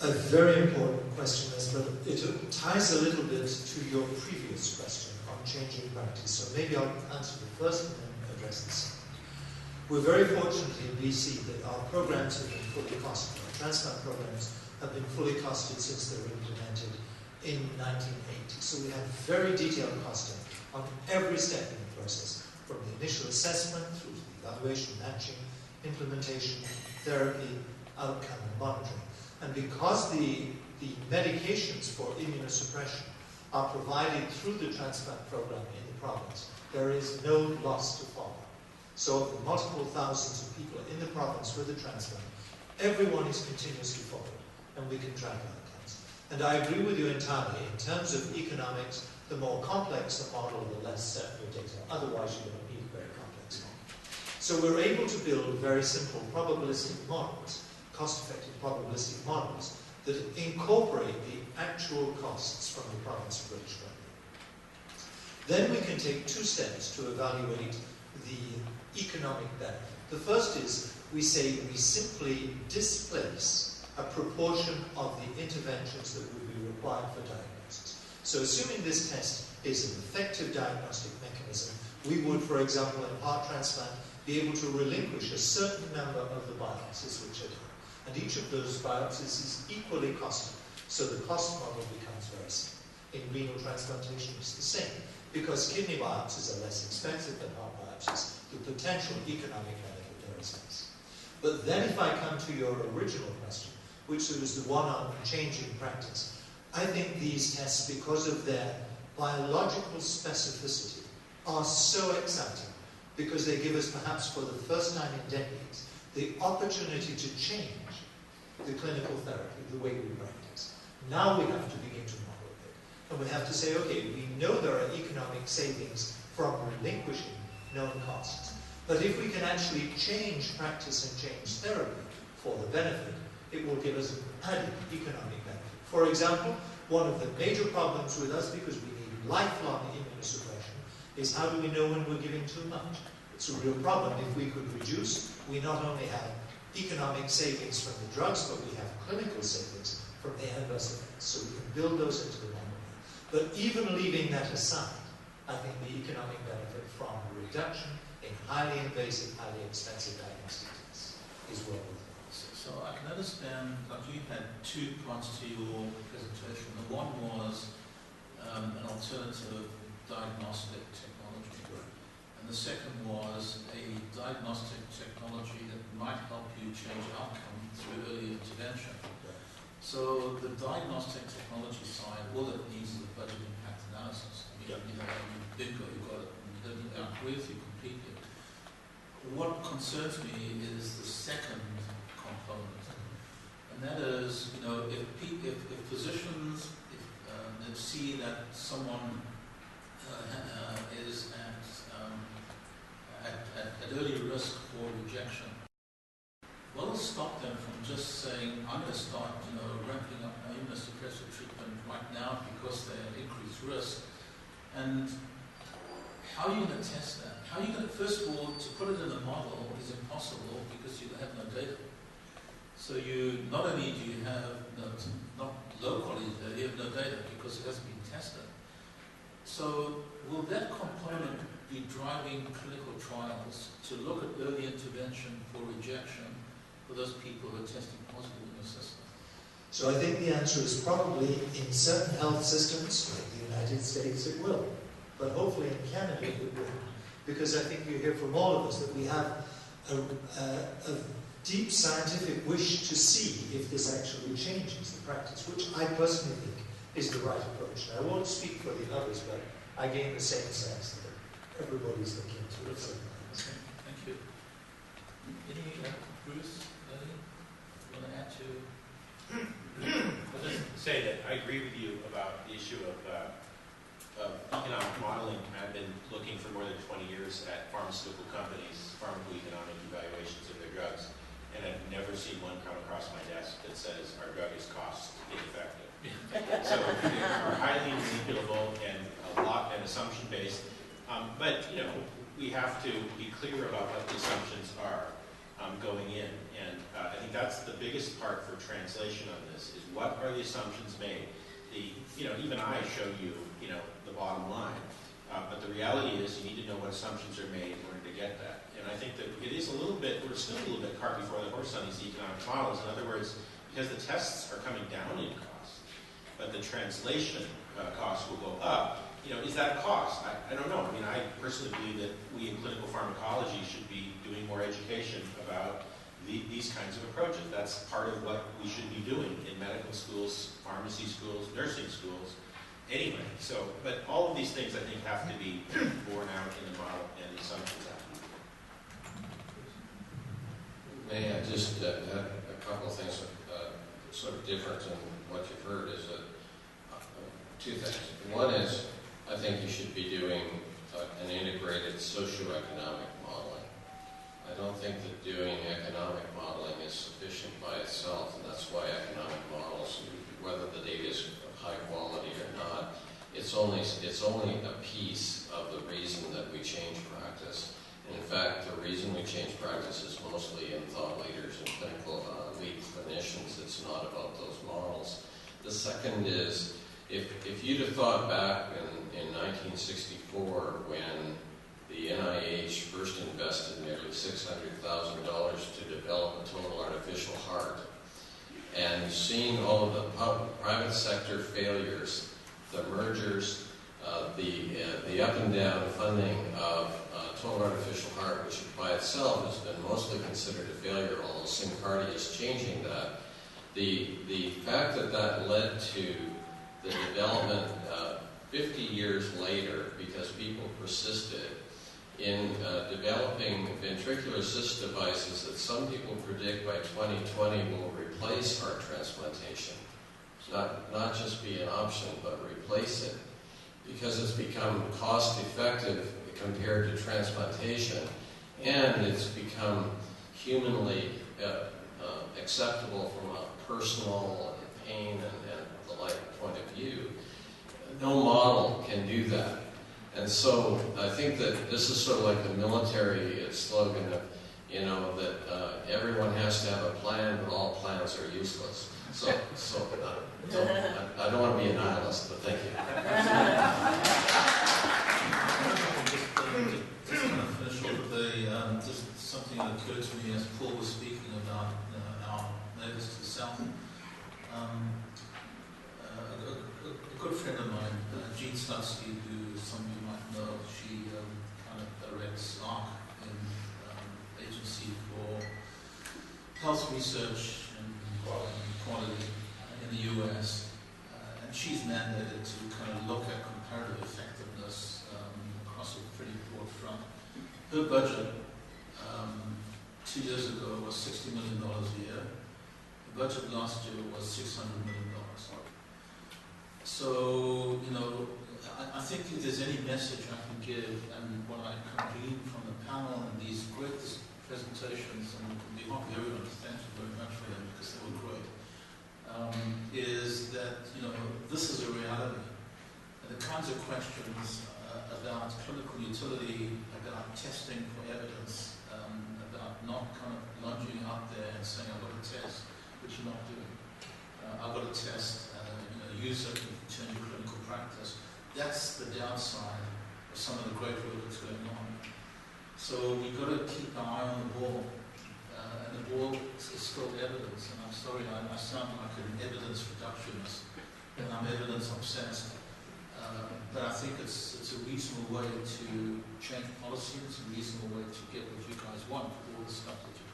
A very important question, but it ties a little bit to your previous question on changing practice. So maybe I'll answer the first and then address the second. We're very fortunate in BC that our programs have been fully costed. Our transplant programs have been fully costed since they were implemented in 1980. So we have very detailed costing on every step in the process, from the initial assessment through to the evaluation, matching, implementation, therapy, outcome, and monitoring. And because the medications for immunosuppression are provided through the transplant program in the province, there is no loss to follow. So of the multiple thousands of people in the province with the transplant, everyone is continuously followed, and we can track outcomes. And I agree with you entirely. In terms of economics, the more complex the model, the less certain your data. Otherwise, you don't need a very complex model. So we're able to build very simple probabilistic models, cost-effective probabilistic models, that incorporate the actual costs from the province of British Columbia. Then we can take two steps to evaluate the economic benefit. The first is we say we simply displace a proportion of the interventions that would be required for diagnosis. So assuming this test is an effective diagnostic mechanism, we would, for example, in heart transplant, be able to relinquish a certain number of the biopsies which are done. And each of those biopsies is equally costly. So the cost model becomes very simple. In renal transplantation, it's the same. Because kidney biopsies are less expensive than heart biopsies, the potential economic benefit there is less. But then if I come to your original question, which was the one on changing practice, I think these tests, because of their biological specificity, are so exciting because they give us, perhaps for the first time in decades, the opportunity to change the clinical therapy, the way we practice. Now we have to begin to model it. And we have to say, okay, we know there are economic savings from relinquishing known costs. But if we can actually change practice and change therapy for the benefit, it will give us an added economic benefit. For example, one of the major problems with us, because we need lifelong immunosuppression, is how do we know when we're giving too much? It's a real problem. If we could reduce, we not only have economic savings from the drugs, but we have clinical savings from the adverse effects. So we can build those into the model. But even leaving that aside, I think the economic benefit from reduction in highly invasive, highly expensive diagnostic tests is well worth it. So I can understand that you had two parts to your presentation. The one was an alternative diagnostic technology. And the second was a diagnostic technology that might help you change outcome through early intervention. So the diagnostic technology side, all it needs is a budget impact analysis. I mean, bingo, you've got it. I agree with you completely. What concerns me is the second component, and that is, if physicians that see that someone is at early risk for rejection, what will stop them from just saying, I'm going to start, ramping up my immunosuppressive treatment right now because they're at increased risk? And how are you going to test that? How are you going to, first of all, to put it in a model is impossible because you have no data. So not only do you have not low quality data, you have no data because it hasn't been tested. So will that component be driving clinical trials to look at early intervention for rejection for those people who are testing positive in your system? So I think the answer is probably in certain health systems, like the United States, it will. But hopefully in Canada it will. Because I think you hear from all of us that we have a deep scientific wish to see if this actually changes the practice, which I personally think is the right approach. Now, I won't speak for the others, but I gain the same sense that everybody's looking to it. Thank you. Any, Bruce, Levin, you want to add to? I'll just say that I agree with you about the issue of economic modeling. I've been looking for more than 20 years at pharmaceutical companies, pharmacoeconomic evaluations of their drugs, and I've never seen one come across my desk that says our drug is cost ineffective. So they are highly manipulable and assumption based. But we have to be clear about what the assumptions are going in. And I think that's the biggest part for translation on this, is what are the assumptions made? Even I show you, the bottom line. But the reality is you need to know what assumptions are made in order to get that. And I think that it is we're still a little bit cart before the horse on these economic models. In other words, because the tests are coming down in cost, but the translation costs will go up. Is that a cost? I don't know. I mean, I personally believe that we in clinical pharmacology should be doing more education about these kinds of approaches. That's part of what we should be doing in medical schools, pharmacy schools, nursing schools, anyway. But all of these things, I think, have to be borne out in the model and the assumptions have to be. May I just add a couple of things sort of different than what you've heard is that two things. One is, I think you should be doing an integrated socioeconomic modeling. I don't think that doing economic modeling is sufficient by itself, and that's why economic models, whether the data is of high quality or not, it's only a piece of the reason that we change practice. And in fact, the reason we change practice is mostly in thought leaders and clinical lead clinicians. It's not about those models. The second is, if you'd have thought back in 1964 when the NIH first invested nearly $600,000 to develop a total artificial heart, and seeing all of the private sector failures, the mergers, the up and down funding of total artificial heart, which by itself has been mostly considered a failure, although Syncardia is changing that. The fact that led to the development 50 years later, because people persisted in developing ventricular assist devices that some people predict by 2020 will replace heart transplantation. Not just be an option, but replace it, because it's become cost effective compared to transplantation, and it's become humanly acceptable from a personal and pain and the like point of view. No model can do that. And so I think that this is sort of like the military slogan of, that everyone has to have a plan, but all plans are useless. So I don't want to be a nihilist, but thank you. Just kind of finish off with just something that occurred to me as Paul was speaking about our neighbours to the south. A good friend of mine, Jean Slutsky, who some of you might know, she kind of directs ARC in Agency for Health Research and Quality in the US. And she's mandated to kind of look at comparative effectiveness across a pretty broad front. Her budget 2 years ago was $60 million a year. The budget last year was $600 million. So, I think if there's any message I can give, and what I can glean from the panel and these great presentations, and on behalf of everyone, thank you very much for them because they were great, is that, this is a reality. And the kinds of questions about clinical utility, about testing for evidence, about not kind of lunging out there and saying, I've got a test, which you're not doing. I've got a test, use it in terms of clinical practice. That's the downside of some of the great work that's going on. So we've got to keep an eye on the ball. And the ball is still evidence. And I'm sorry, I sound like an evidence reductionist, and I'm evidence obsessed. But I think it's a reasonable way to change policy. It's a reasonable way to get what you guys want with all the stuff that you